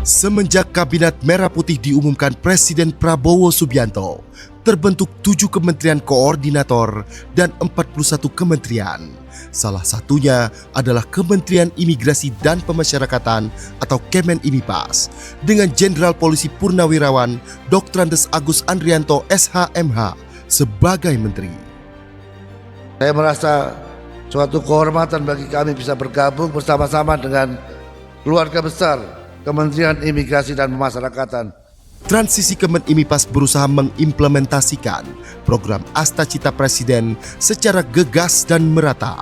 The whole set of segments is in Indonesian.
Semenjak Kabinet Merah Putih diumumkan Presiden Prabowo Subianto, terbentuk 7 kementerian koordinator dan 41 kementerian. Salah satunya adalah Kementerian Imigrasi dan Pemasyarakatan atau Kemenimipas dengan Jenderal Polisi Purnawirawan Dr. Andes Agus Andrianto SH.MH sebagai Menteri. Saya merasa suatu kehormatan bagi kami bisa bergabung bersama-sama dengan keluarga besar Kementerian Imigrasi dan Pemasyarakatan. Transisi Kemenimipas berusaha mengimplementasikan program Asta Cita Presiden secara gegas dan merata.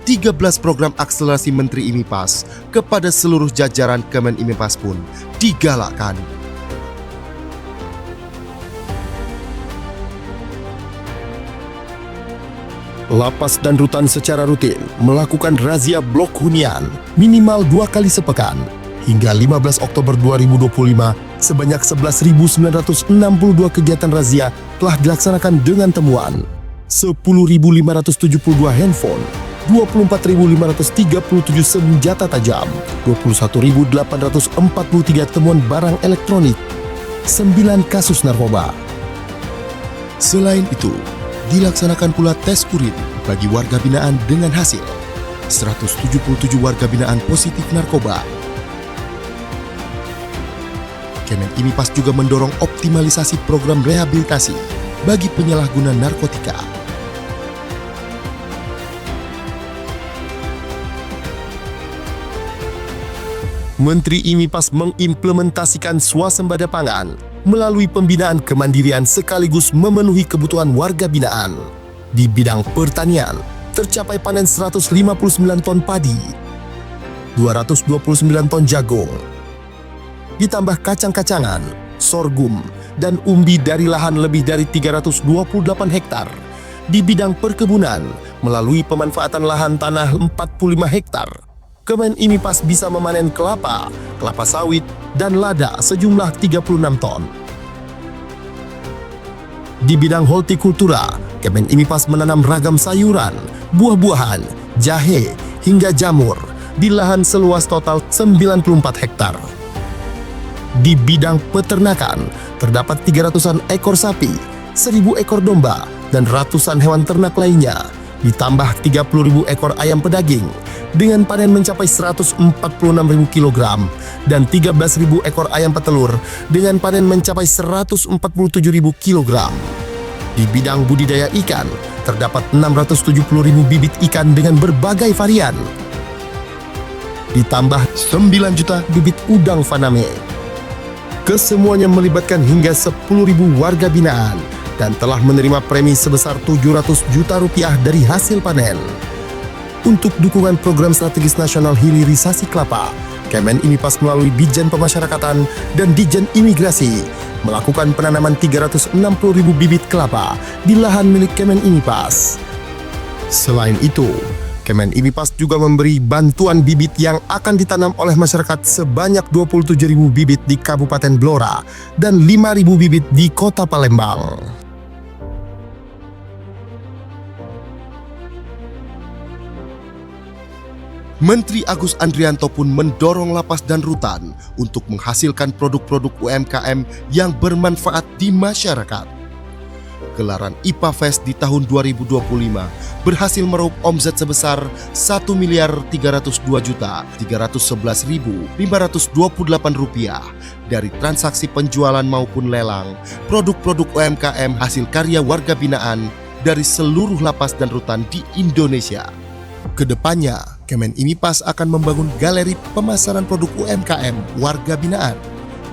13 program akselerasi Menteri Imipas kepada seluruh jajaran Kemenimipas pun digalakkan. Lapas dan rutan secara rutin melakukan razia blok hunian minimal 2 kali sepekan. Hingga 15 Oktober 2025, sebanyak 11.962 kegiatan razia telah dilaksanakan dengan temuan 10.572 handphone, 24.537 senjata tajam, 21.843 temuan barang elektronik, 9 kasus narkoba. Selain itu, dilaksanakan pula tes urin bagi warga binaan dengan hasil 177 warga binaan positif narkoba. Kemenimipas juga mendorong optimalisasi program rehabilitasi bagi penyalahguna narkotika. Menteri Imipas mengimplementasikan swasembada pangan melalui pembinaan kemandirian sekaligus memenuhi kebutuhan warga binaan. Di bidang pertanian, tercapai panen 159 ton padi, 229 ton jagung, ditambah kacang-kacangan, sorghum, dan umbi dari lahan lebih dari 328 hektar. Di bidang perkebunan, melalui pemanfaatan lahan tanah 45 hektar, Kemenimipas bisa memanen kelapa, kelapa sawit, dan lada sejumlah 36 ton. Di bidang hortikultura, Kemenimipas menanam ragam sayuran, buah-buahan, jahe, hingga jamur di lahan seluas total 94 hektar. Di bidang peternakan, terdapat 300-an ekor sapi, 1.000 ekor domba, dan ratusan hewan ternak lainnya, ditambah 30.000 ekor ayam pedaging, dengan panen mencapai 146.000 kg dan 13.000 ekor ayam petelur dengan panen mencapai 147.000 kg. Di bidang budidaya ikan, terdapat 670.000 bibit ikan dengan berbagai varian, ditambah 9 juta bibit udang faname. Kesemuanya melibatkan hingga 10.000 warga binaan dan telah menerima premi sebesar 700 juta rupiah dari hasil panen. Untuk dukungan program strategis nasional hilirisasi kelapa, Kemenimipas melalui Ditjen Pemasyarakatan dan Ditjen Imigrasi melakukan penanaman 360.000 bibit kelapa di lahan milik Kemenimipas. Selain itu, Kemenimipas juga memberi bantuan bibit yang akan ditanam oleh masyarakat sebanyak 27.000 bibit di Kabupaten Blora dan 5.000 bibit di Kota Palembang. Menteri Agus Andrianto pun mendorong lapas dan rutan untuk menghasilkan produk-produk UMKM yang bermanfaat di masyarakat. Gelaran IPA Fest di tahun 2025 berhasil meraup omzet sebesar Rp1.302.311.528 dari transaksi penjualan maupun lelang produk-produk UMKM hasil karya warga binaan dari seluruh lapas dan rutan di Indonesia. Kedepannya, Kemenimipas akan membangun galeri pemasaran produk UMKM warga binaan,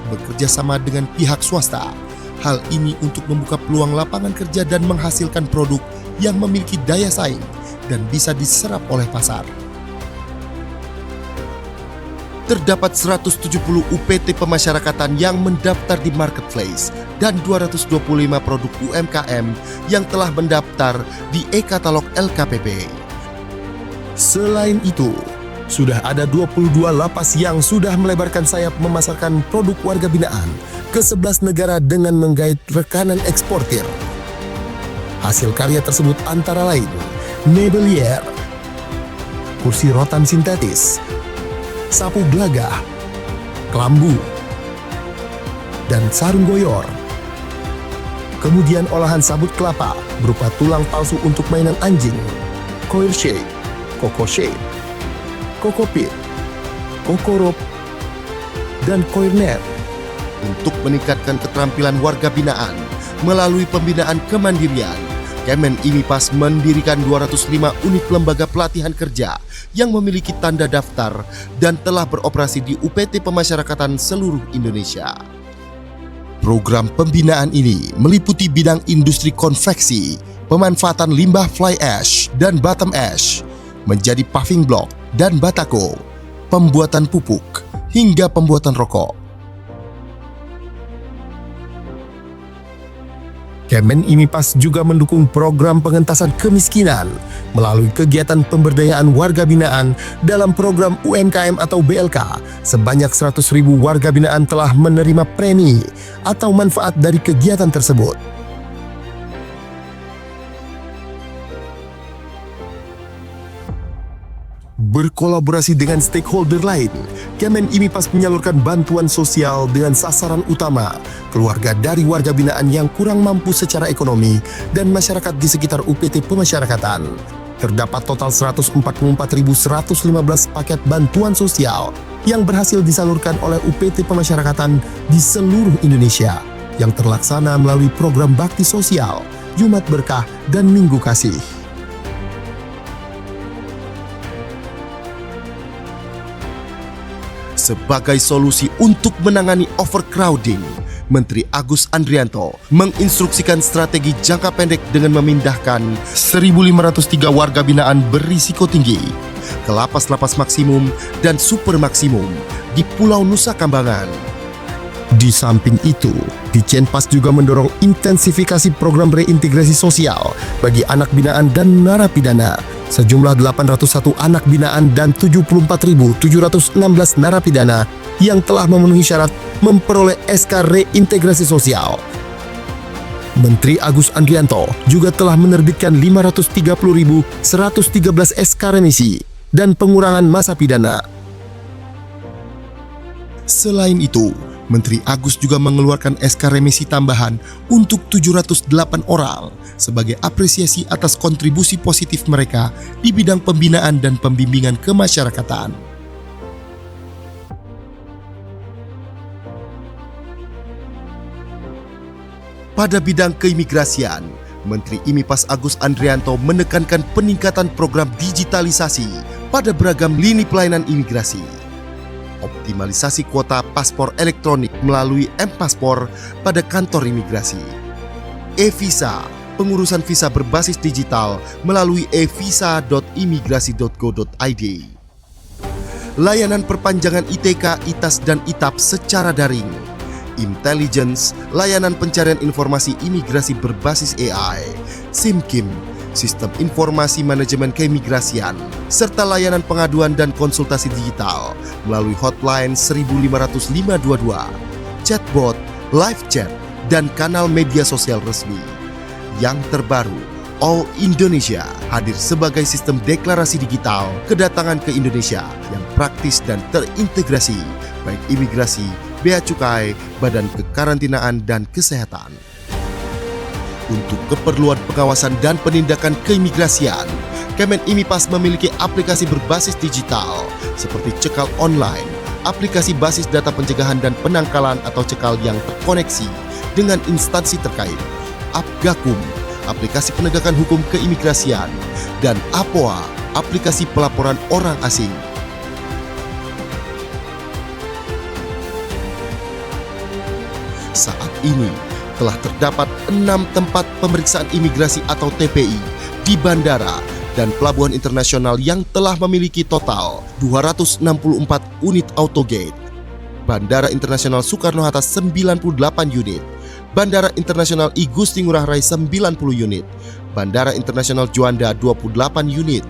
bekerja sama dengan pihak swasta. Hal ini untuk membuka peluang lapangan kerja dan menghasilkan produk yang memiliki daya saing dan bisa diserap oleh pasar. Terdapat 170 UPT pemasyarakatan yang mendaftar di marketplace dan 225 produk UMKM yang telah mendaftar di e-katalog LKPP. Selain itu, sudah ada 22 lapas yang sudah melebarkan sayap memasarkan produk warga binaan ke 11 negara dengan menggait rekanan eksportir. Hasil karya tersebut antara lain Nebelier, kursi rotan sintetis, sapu gelagah, kelambu, dan sarung goyor. Kemudian olahan sabut kelapa berupa tulang palsu untuk mainan anjing, coil shade, coco shade, coco pit, coco rope, dan coil net. Untuk meningkatkan keterampilan warga binaan melalui pembinaan kemandirian, Kemen IMIPAS mendirikan 205 unit lembaga pelatihan kerja yang memiliki tanda daftar dan telah beroperasi di UPT Pemasyarakatan seluruh Indonesia. Program pembinaan ini meliputi bidang industri konveksi, pemanfaatan limbah fly ash dan bottom ash menjadi paving block dan batako, pembuatan pupuk, hingga pembuatan rokok. Kemen IMIPAS juga mendukung program pengentasan kemiskinan melalui kegiatan pemberdayaan warga binaan dalam program UMKM atau BLK. Sebanyak 100.000 warga binaan telah menerima premi atau manfaat dari kegiatan tersebut. Berkolaborasi dengan stakeholder lain, Kemen IMIPAS menyalurkan bantuan sosial dengan sasaran utama keluarga dari warga binaan yang kurang mampu secara ekonomi dan masyarakat di sekitar UPT Pemasyarakatan. Terdapat total 144.115 paket bantuan sosial yang berhasil disalurkan oleh UPT Pemasyarakatan di seluruh Indonesia yang terlaksana melalui program bakti sosial, Jumat Berkah, dan Minggu Kasih. Sebagai solusi untuk menangani overcrowding, Menteri Agus Andrianto menginstruksikan strategi jangka pendek dengan memindahkan 1.503 warga binaan berisiko tinggi ke lapas-lapas maksimum dan super maksimum di Pulau Nusa Kambangan. Di samping itu, Ditjenpas juga mendorong intensifikasi program reintegrasi sosial bagi anak binaan dan narapidana. Sejumlah 801 anak binaan dan 74.716 narapidana yang telah memenuhi syarat memperoleh SK reintegrasi sosial. Menteri Agus Andrianto juga telah menerbitkan 530.113 SK remisi dan pengurangan masa pidana. Selain itu, Menteri Agus juga mengeluarkan SK remisi tambahan untuk 708 orang sebagai apresiasi atas kontribusi positif mereka di bidang pembinaan dan pembimbingan kemasyarakatan. Pada bidang keimigrasian, Menteri IMIPAS Agus Andrianto menekankan peningkatan program digitalisasi pada beragam lini pelayanan imigrasi. Optimalisasi kuota paspor elektronik melalui M-Paspor pada kantor imigrasi. E-Visa, pengurusan visa berbasis digital melalui evisa.imigrasi.go.id. Layanan perpanjangan ITK, ITAS, dan ITAP secara daring. Intelligence, layanan pencarian informasi imigrasi berbasis AI. SIMKIM, sistem informasi manajemen keimigrasian, serta layanan pengaduan dan konsultasi digital melalui hotline 15522, chatbot, live chat, dan kanal media sosial resmi. Yang terbaru, All Indonesia hadir sebagai sistem deklarasi digital kedatangan ke Indonesia yang praktis dan terintegrasi, baik imigrasi, bea cukai, badan kekarantinaan, dan kesehatan. Untuk keperluan pengawasan dan penindakan keimigrasian, Kemen IMIPAS memiliki aplikasi berbasis digital seperti cekal online, aplikasi basis data pencegahan dan penangkalan atau cekal yang terkoneksi dengan instansi terkait, Apgakum, aplikasi penegakan hukum keimigrasian, dan APOA, aplikasi pelaporan orang asing. Saat ini, telah terdapat 6 tempat pemeriksaan imigrasi atau TPI di bandara dan pelabuhan internasional yang telah memiliki total 264 unit autogate. Bandara Internasional Soekarno-Hatta 98 unit, Bandara Internasional I Gusti Ngurah Rai 90 unit, Bandara Internasional Juanda 28 unit,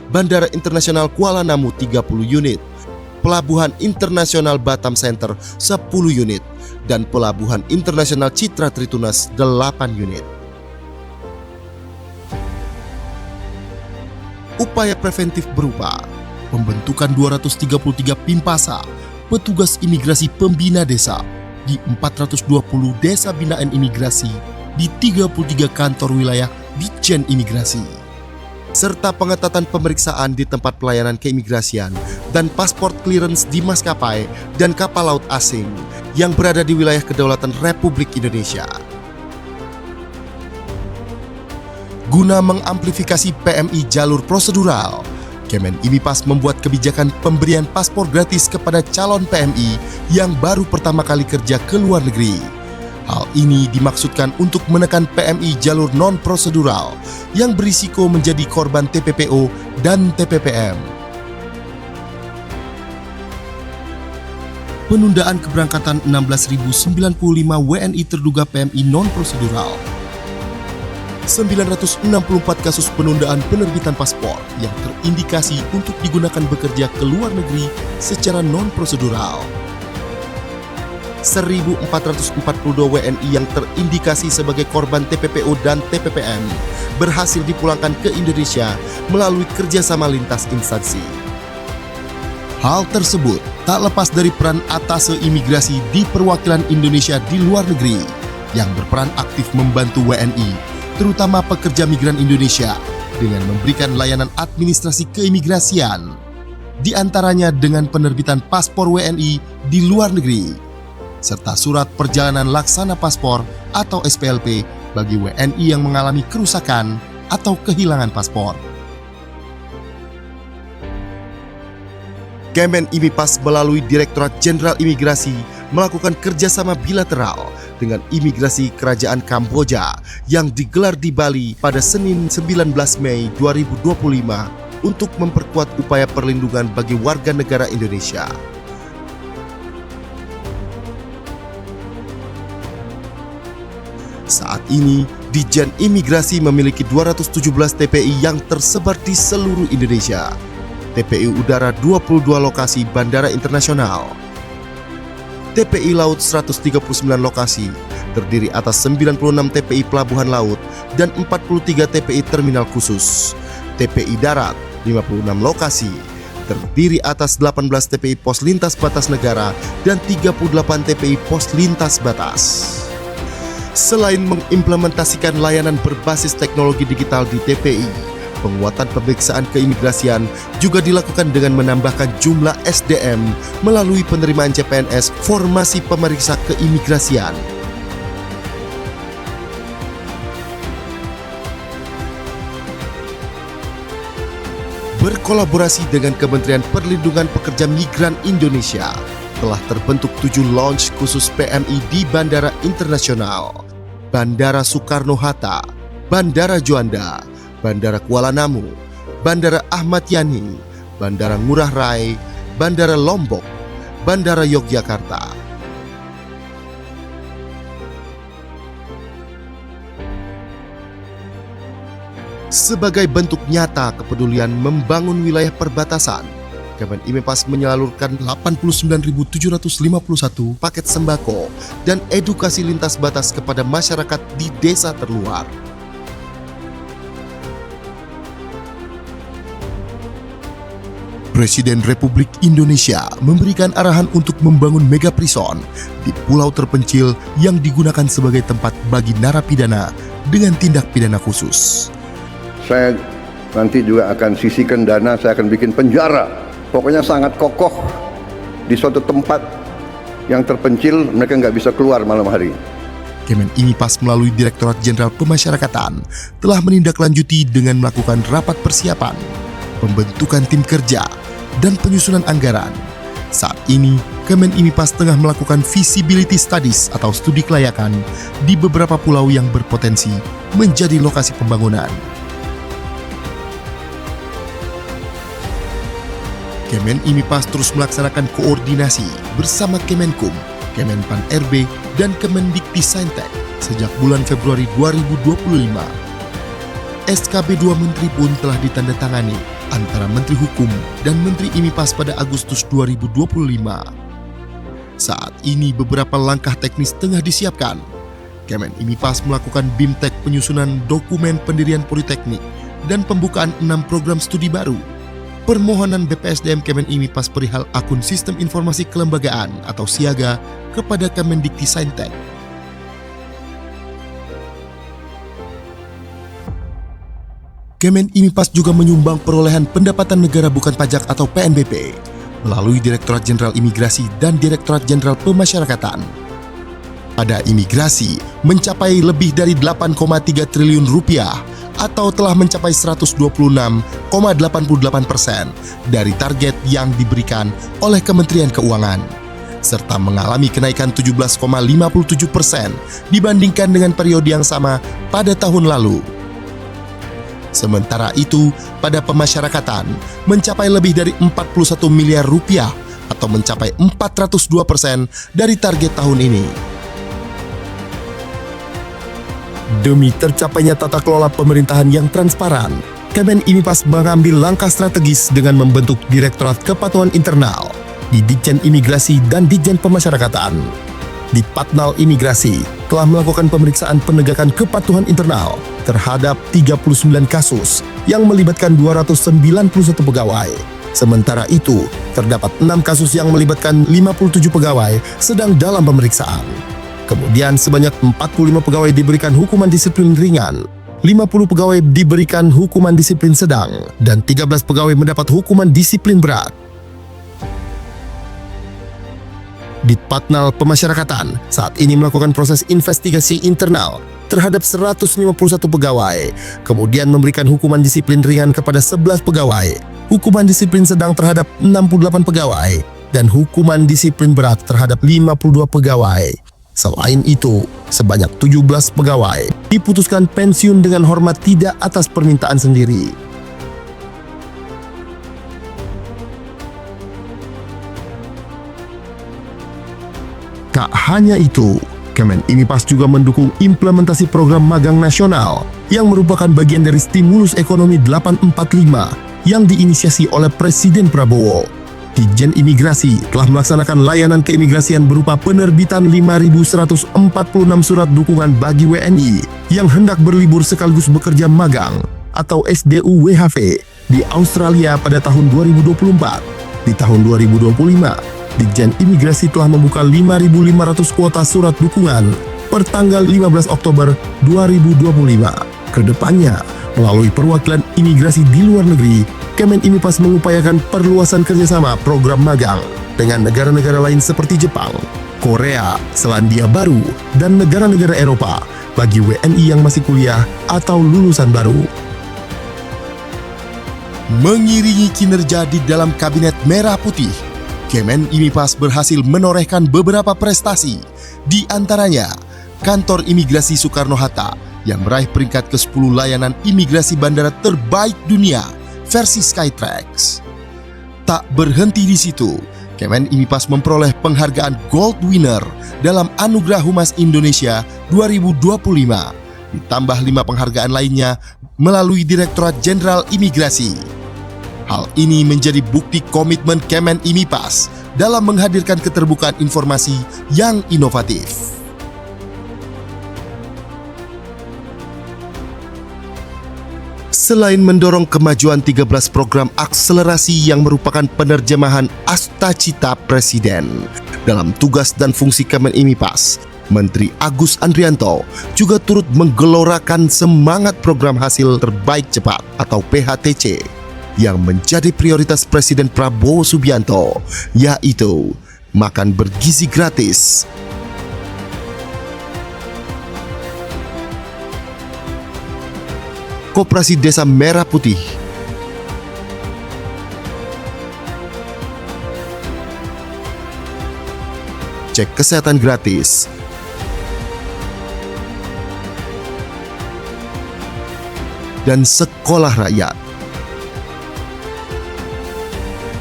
Bandara Internasional Kuala Namu 30 unit, Pelabuhan Internasional Batam Center 10 unit, dan Pelabuhan Internasional Citra Tritunas 8 unit. Upaya preventif berupa pembentukan 233 Pimpasa, petugas imigrasi pembina desa di 420 desa binaan imigrasi di 33 kantor wilayah Ditjen Imigrasi, serta pengetatan pemeriksaan di tempat pelayanan keimigrasian dan paspor clearance di maskapai dan kapal laut asing yang berada di wilayah kedaulatan Republik Indonesia. Guna mengamplifikasi PMI jalur prosedural, Kemen IMIPAS membuat kebijakan pemberian paspor gratis kepada calon PMI yang baru pertama kali kerja ke luar negeri. Hal ini dimaksudkan untuk menekan PMI jalur non-prosedural yang berisiko menjadi korban TPPO dan TPPM. Penundaan keberangkatan 16.095 WNI terduga PMI non-prosedural. 964 kasus penundaan penerbitan paspor yang terindikasi untuk digunakan bekerja ke luar negeri secara non-prosedural. 1.442 WNI yang terindikasi sebagai korban TPPO dan TPPM berhasil dipulangkan ke Indonesia melalui kerjasama lintas instansi. Hal tersebut tak lepas dari peran atase imigrasi di perwakilan Indonesia di luar negeri yang berperan aktif membantu WNI, terutama pekerja migran Indonesia, dengan memberikan layanan administrasi keimigrasian, di antaranya dengan penerbitan paspor WNI di luar negeri, serta surat perjalanan laksana paspor atau SPLP bagi WNI yang mengalami kerusakan atau kehilangan paspor. Kemen IMIPAS melalui Direktorat Jenderal Imigrasi melakukan kerjasama bilateral dengan Imigrasi Kerajaan Kamboja yang digelar di Bali pada Senin 19 Mei 2025 untuk memperkuat upaya perlindungan bagi warga negara Indonesia. Saat ini, Ditjen Imigrasi memiliki 217 TPI yang tersebar di seluruh Indonesia. TPI Udara 22 lokasi bandara internasional. TPI Laut 139 lokasi, terdiri atas 96 TPI pelabuhan laut dan 43 TPI terminal khusus. TPI Darat 56 lokasi, terdiri atas 18 TPI pos lintas batas negara dan 38 TPI pos lintas batas. Selain mengimplementasikan layanan berbasis teknologi digital di TPI, penguatan pemeriksaan keimigrasian juga dilakukan dengan menambahkan jumlah SDM melalui penerimaan CPNS formasi pemeriksa keimigrasian. Berkolaborasi dengan Kementerian Perlindungan Pekerja Migran Indonesia, telah terbentuk 7 launch khusus PMI di Bandara Internasional, Bandara Soekarno-Hatta, Bandara Juanda, Bandara Kuala Namu, Bandara Ahmad Yani, Bandara Ngurah Rai, Bandara Lombok, Bandara Yogyakarta. Sebagai bentuk nyata kepedulian membangun wilayah perbatasan, Kemen IMIPAS menyalurkan 89.751 paket sembako dan edukasi lintas batas kepada masyarakat di desa terluar. Presiden Republik Indonesia memberikan arahan untuk membangun mega prison di pulau terpencil yang digunakan sebagai tempat bagi narapidana dengan tindak pidana khusus. Saya nanti juga akan sisihkan dana, saya akan bikin penjara. Pokoknya sangat kokoh di suatu tempat yang terpencil, mereka nggak bisa keluar malam hari. Kemen IMIPAS melalui Direktorat Jenderal Pemasyarakatan telah menindaklanjuti dengan melakukan rapat persiapan, pembentukan tim kerja, dan penyusunan anggaran. Saat ini, Kemen IMIPAS tengah melakukan feasibility studies atau studi kelayakan di beberapa pulau yang berpotensi menjadi lokasi pembangunan. Kemen IMIPAS terus melaksanakan koordinasi bersama Kemenkum, Kemenpan RB, dan Kemendikti-Saintek sejak bulan Februari 2025. SKB 2 Menteri pun telah ditandatangani antara Menteri Hukum dan Menteri IMIPAS pada Agustus 2025. Saat ini beberapa langkah teknis tengah disiapkan. Kemen IMIPAS melakukan BIMTEK penyusunan dokumen pendirian politeknik dan pembukaan 6 program studi baru. permohonan BPSDM Kemen IMIPAS perihal akun Sistem Informasi Kelembagaan atau Siaga kepada Kemendikti-Saintek. Kemen IMIPAS juga menyumbang perolehan pendapatan negara bukan pajak atau PNBP melalui Direktorat Jenderal Imigrasi dan Direktorat Jenderal Pemasyarakatan. Pada imigrasi mencapai lebih dari 8,3 triliun rupiah atau telah mencapai 126,88% dari target yang diberikan oleh Kementerian Keuangan, serta mengalami kenaikan 17,57% dibandingkan dengan periode yang sama pada tahun lalu. Sementara itu, pada pemasyarakatan mencapai lebih dari 41 miliar rupiah atau mencapai 402% dari target tahun ini. Demi tercapainya tata kelola pemerintahan yang transparan, Kemen IMIPAS mengambil langkah strategis dengan membentuk Direktorat Kepatuhan Internal di Ditjen Imigrasi dan Ditjen Pemasyarakatan. Ditpatnal Imigrasi telah melakukan pemeriksaan penegakan kepatuhan internal terhadap 39 kasus yang melibatkan 291 pegawai. Sementara itu, terdapat 6 kasus yang melibatkan 57 pegawai sedang dalam pemeriksaan. Kemudian sebanyak 45 pegawai diberikan hukuman disiplin ringan, 50 pegawai diberikan hukuman disiplin sedang, dan 13 pegawai mendapat hukuman disiplin berat. Ditpatnal Pemasyarakatan saat ini melakukan proses investigasi internal terhadap 151 pegawai, kemudian memberikan hukuman disiplin ringan kepada 11 pegawai, hukuman disiplin sedang terhadap 68 pegawai, dan hukuman disiplin berat terhadap 52 pegawai. Selain itu, sebanyak 17 pegawai diputuskan pensiun dengan hormat tidak atas permintaan sendiri. Tak hanya itu, Kemen IMIPAS juga mendukung implementasi program magang nasional yang merupakan bagian dari stimulus ekonomi 845 yang diinisiasi oleh Presiden Prabowo. Ditjen Imigrasi telah melaksanakan layanan keimigrasian berupa penerbitan 5.146 surat dukungan bagi WNI yang hendak berlibur sekaligus bekerja magang atau SDU-WHV di Australia pada tahun 2024. Di tahun 2025, Ditjen Imigrasi telah membuka 5.500 kuota surat dukungan per tanggal 15 Oktober 2025. Kedepannya, melalui perwakilan imigrasi di luar negeri, Kemen IMIPAS mengupayakan perluasan kerjasama program magang dengan negara-negara lain seperti Jepang, Korea, Selandia Baru, dan negara-negara Eropa bagi WNI yang masih kuliah atau lulusan baru. Mengiringi kinerja di dalam Kabinet Merah Putih, Kemen IMIPAS berhasil menorehkan beberapa prestasi, di antaranya Kantor Imigrasi Soekarno-Hatta yang meraih peringkat ke-10 layanan imigrasi bandara terbaik dunia versi Skytrax. Tak berhenti di situ, Kemen IMIPAS memperoleh penghargaan Gold Winner dalam Anugerah Humas Indonesia 2025, ditambah 5 penghargaan lainnya melalui Direktorat Jenderal Imigrasi. Hal ini menjadi bukti komitmen Kemen IMIPAS dalam menghadirkan keterbukaan informasi yang inovatif. Selain mendorong kemajuan 13 program akselerasi yang merupakan penerjemahan Astacita Presiden dalam tugas dan fungsi Kemen IMIPAS, Menteri Agus Andrianto juga turut menggelorakan semangat program hasil terbaik cepat atau PHTC yang menjadi prioritas Presiden Prabowo Subianto, yaitu makan bergizi gratis. Koperasi Desa Merah Putih, cek kesehatan gratis, dan sekolah rakyat.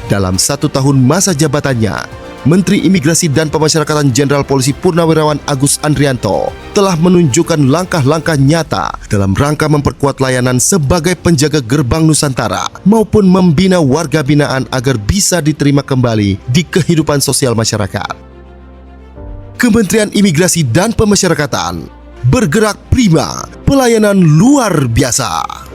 Dalam 1 tahun masa jabatannya, Menteri Imigrasi dan Pemasyarakatan Jenderal Polisi Purnawirawan Agus Andrianto telah menunjukkan langkah-langkah nyata dalam rangka memperkuat layanan sebagai penjaga gerbang Nusantara maupun membina warga binaan agar bisa diterima kembali di kehidupan sosial masyarakat. Kementerian Imigrasi dan Pemasyarakatan bergerak prima, pelayanan luar biasa.